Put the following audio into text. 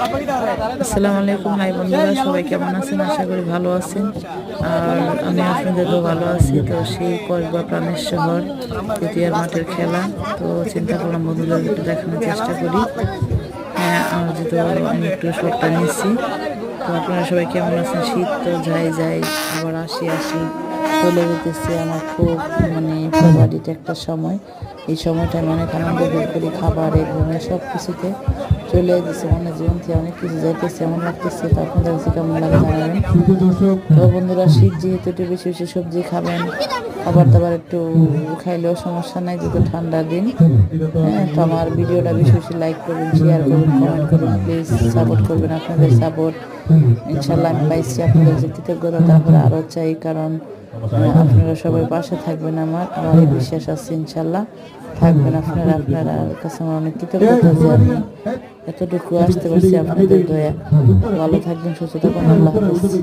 আসসালামু আলাইকুম। হাই বন্ধুরা, সবাই কেমন আছেন? আশা করি ভালো আছেন। আর আমি আপনাদেরও ভালো আছি। তো সেই কসবা প্রাণের শহর তৃতীয়ার মাঠের খেলা, তো চিন্তা করলাম বন্ধুদের একটু দেখানোর চেষ্টা করি। হ্যাঁ, আর যেহেতু আমি একটু শর্টটা নিচ্ছি, তো আপনারা সবাই কেমন আছেন? শীত তো যাই যাই, আবার আসি আসি চলে যেতেছে। আমার খুব ফেভারিট একটা সময়। এই সময়টায় অনেক আনন্দ বের করি, খাবারে ঘুমে সব কিছুতে চলে যেতেছে, মনে জীবন থেকে অনেক কিছু যাইতেছে, এমন লাগতেছে। তো আপনাদের কাছে কেমন লাগে জানাবেন। তো বন্ধুরা, শীত যেহেতু একটু বেশি বেশি সবজি খাবেন, খাবার দাবার একটু খাইলেও সমস্যা নাই, যেহেতু ঠান্ডার দিন। হ্যাঁ, তো আমার ভিডিওটা বেশি বেশি লাইক করবেন, শেয়ার করবেন, কমেন্ট করবেন, প্লিজ সাপোর্ট করবেন। আপনাদের সাপোর্ট ইনশাল্লাহ আমি পাইছি, আপনাদের যে কৃতজ্ঞতা তারপরে আরও চাই, কারণ আপনারা সবাই পাশে থাকবেন। আমার এই বিশ্বাস আছে ইনশাল্লাহ থাকবেন আপনারা। আপনার কাছে আমার অনেক কৃতজ্ঞতা যে আমি এতটুকু আসতে পারছি আপনাদের দয়া। ভালো থাকবেন, সুস্থ থাকবেন। আল্লাহ হাফেজ।